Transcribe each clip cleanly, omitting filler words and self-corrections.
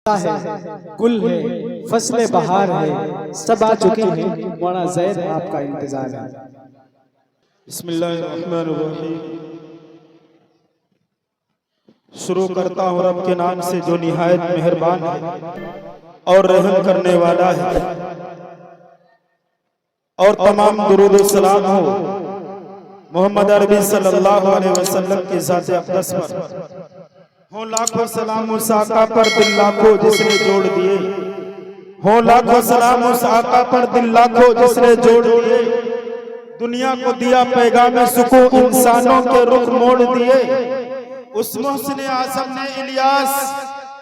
है, गुल है, फसले बहार है, सब आ चुकी हैं, बड़ा ज़ैर आपका इंतजार है। बिस्मिल्लाहिर्रहमानिर्रहीम। शुरू करता हूँ रब के नाम से जो निहायत मेहरबान है और रहम करने वाला है, और तमाम दुरूद व सलाम हो मोहम्मद अरबी सल्लल्लाहु अलैहि वसल्लम की ज़ात अक़दस पर हो। लाखों सलाम उस आका पर दिल लाखों जिसने जोड़ दिए, हो लाखों सलाम उस आका पर दिल लाखों जिसने जोड़ दिए। दुनिया को दिया पैगाम सुकून, इंसानों के रुख मोड़ दिए। उस मोहसिन आज़म ने इलियास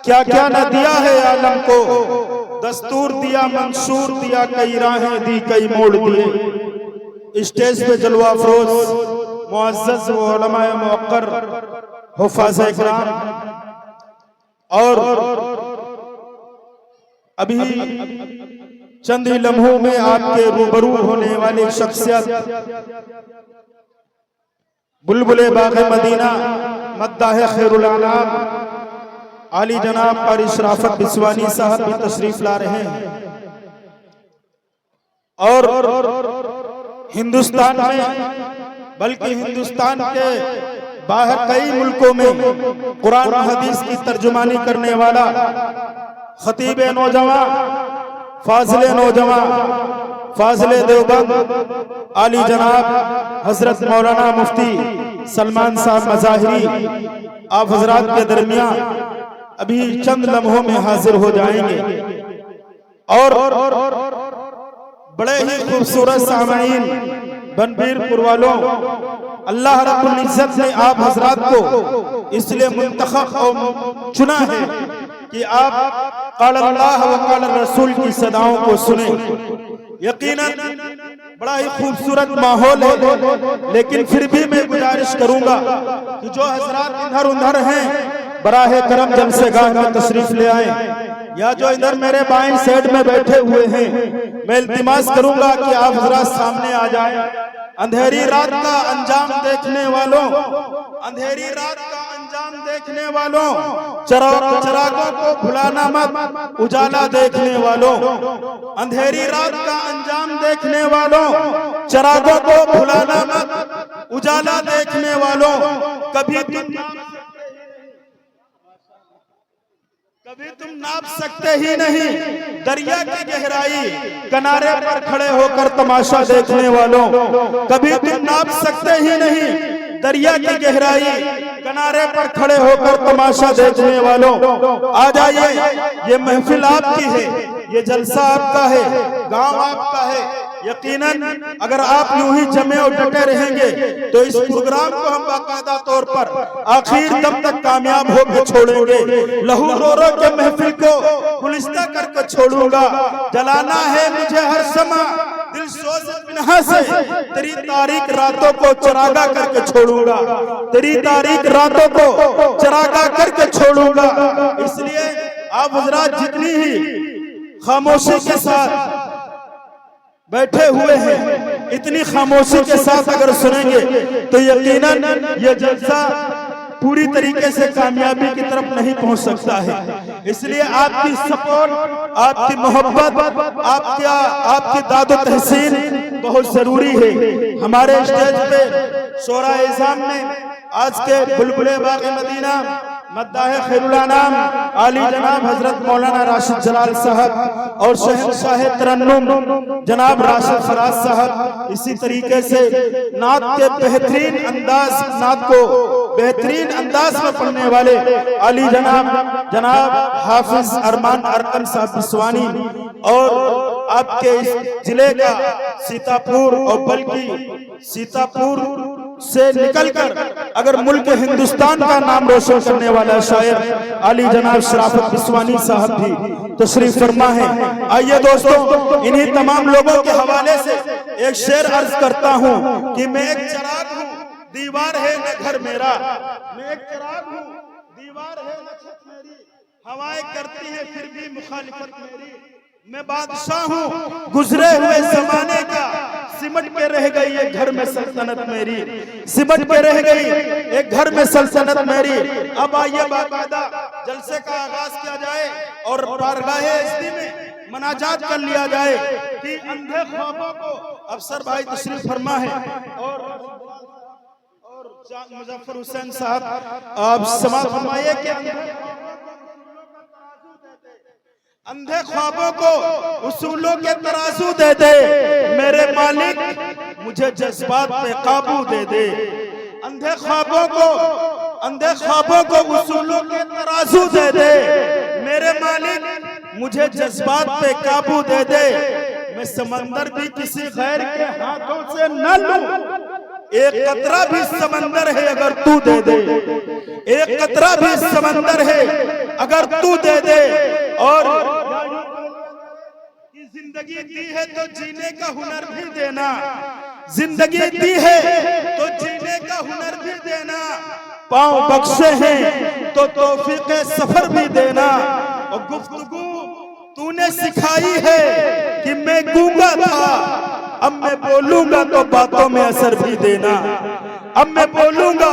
क्या क्या न दिया है आलम को, दस्तूर दिया, मंशूर दिया, कई राहें दी, कई मोड़ दिए। स्टेज पे जलवा अफरोज मुअज़्ज़ज़ व उलमाए मुअक्कर हुफ़ाज़ इकराम, और अभी चंद ही लम्हों में आपके रूबरू होने वाली शख्सियत बुलबुले बाग़े मदीना मद्दाह खैरुल अनाम आली जनाब क़ारी शराफत बिस्वानी साहब भी तशरीफ ला रहे हैं। और हिंदुस्तान में बल्कि हिंदुस्तान के बाहर कई मुल्कों में कुरान हदीस की तर्जुमानी करने वाला खतीब नौजवान, फाजिले नौजवान, फाजिले देवबंद आली जनाब हजरत मौलाना मुफ्ती सलमान साहब मज़ाहिरी आप हजरात के दरमियान अभी चंद लम्हों में हाजिर हो जाएंगे। और बड़े ही खूबसूरत सामाईन बनबीरपुर वालों, अल्लाह रब्बुल इज्जत ने आप हजरात को इसलिए मुंतखब और चुना है कि आप क़ाल अल्लाह व क़ाल रसूल की सदाओं को सुने। यकीनन बड़ा ही खूबसूरत माहौल है, लेकिन फिर भी मैं गुजारिश करूंगा कि जो हजरात इधर उधर हैं बराहे करम जलसेगाह में तशरीफ ले आए, या जो इधर मेरे बाएं साइड में बैठे हुए हैं, मैं इल्तिमास करूंगा कि आप हजरात सामने आ जाएं। अंधेरी रात का अंजाम देखने वालों, अंधेरी रात का अंजाम देखने वालों, चिरागों को भुलाना मत, उजाला देखने वालों। अंधेरी रात का अंजाम देखने वालों, चिरागों को भुलाना मत, उजाला देखने वालों। कभी तुम नाप सकते ही नहीं दरिया की गहराई, किनारे पर खड़े होकर तमाशा देखने वालों। कभी तुम नाप सकते ही नहीं दरिया की गहराई, किनारे पर खड़े होकर तमाशा देखने वालों। आ जाइए, ये महफिल आपकी है, ये जलसा आपका है, गांव आपका है। यकीनन अगर आप यूं ही जमे और डटे रहेंगे तो इस प्रोग्राम को हम बाकायदा तौर पर आखिर दम तक कामयाब होकर छोड़ेंगे। लहू रो रो के महफिल को गुलिस्ता करके छोड़ूंगा। जलाना है मुझे हर समा दिल सोज बिन्हा से, तेरी तारीख रातों को चरागा करके छोड़ूंगा, तेरी तारीख रातों को चरागा करके छोड़ूंगा। इसलिए आप हजरात जितनी ही खामोशी के साथ बैठे हुए हैं, इतनी खामोशी के साथ अगर सुनेंगे तो यकीनन ये जलसा पूरी तरीके से कामयाबी की तरफ नहीं पहुंच सकता है। इसलिए आपकी सपोर्ट, आपकी मोहब्बत, आपकी दादो तहसीन बहुत जरूरी है। हमारे स्टेज पे शोरा इज़ाम में आज के बुलबुले बाग़े मदीना मद्दाह खैरुल अनाम आली जनाब हजरत मौलाना राशिद जलाल साहब और शहंशाह तरन्नुम जनाब राशिद फराज साहब, इसी तरीके से नात के बेहतरीन अंदाज, नात को बेहतरीन अंदाज में पढ़ने वाले आली जनाब हाफिज अरमान अरकन साहब बिस्वानी, और आपके इस जिले का सीतापुर और बल्कि सीतापुर से निकलकर अगर मुल्क हिंदुस्तान का नाम रोशन करने वाला शायर आली जनाब शराफत बिस्वानी साहब भी तशरीफ फरमा है। आइए दोस्तों, इन्हीं तमाम लोगों के हवाले से एक शेर अर्ज करता हूँ कि मैं एक चिराग हूँ, दीवार है न घर मेरा। मैं एक चिराग हूँ, दीवार है न छत मेरी, हवाएं करती है फिर भी मुखालिफत मेरी। मैं बादशाह हूँ गुजरे हुए जमाने का, सिमट के रह गई एक घर में सल्तनत मेरी, सिमट के रह गई एक घर में सल्तनत मेरी। अब आइए बाकायदा जलसे का आगाज किया जाए और बारगाहे इस्ती में मनाजात कर लिया जाए कि अंधे ख्वाबों को अफसर भाई तशरीफ फरमा है और मुजफ्फर हुसैन साहब आप समाअत फरमाइए कि अंधे ख्वाबों को उसूलों के तराजू दे दे मेरे मालिक, मुझे जज्बात पे काबू दे दे। अंधे ख्वाबों को उसूलों के तराजू दे दे मेरे मालिक, मुझे जज्बात पे काबू दे दे। मैं समंदर भी किसी गैर के हाथों से न लूं, एक कतरा भी समंदर है अगर तू दे दे, एक कतरा भी समंदर है अगर तू दे दे। और जिंदगी दी है तो जीने का हुनर भी देना, जिंदगी दी है तो जीने का हुनर भी देना। पाँव बख्शे हैं तो तौफीक सफर भी देना। और गुफ्तगू तूने सिखाई है कि मैं गूंगा था, अब मैं बोलूंगा तो बातों में असर भी देना, अब मैं बोलूंगा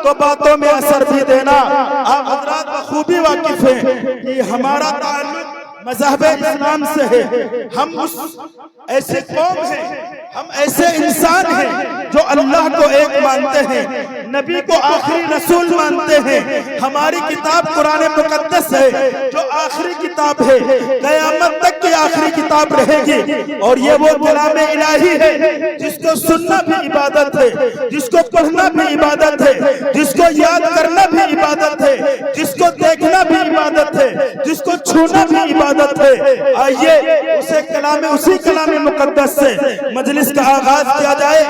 तो बातों में असर भी देना। आप हजरात बखूबी वाकिफ हैं कि हमारा ताल्लुक मज़हब इस्लाम से है। हम उस ऐसे कौम हैं, हम ऐसे इंसान हैं जो अल्लाह को एक मानते हैं, नबी को आखिरी रसूल मानते हैं। हमारी किताब कुरान मुकद्दस है जो आखिरी किताब है, क़यामत तक की आखिरी किताब रहेगी। और ये वो कलाम इलाही है जिसको सुनना भी इबादत है, जिसको पढ़ना भी इबादत है, जिसको याद करना भी इबादत है, जिसको देखना भी इबादत है, जिसको छूना भी इबादत है। आइए उसी कलाम मुकद्दस से मजलिस का आगाज किया जाए।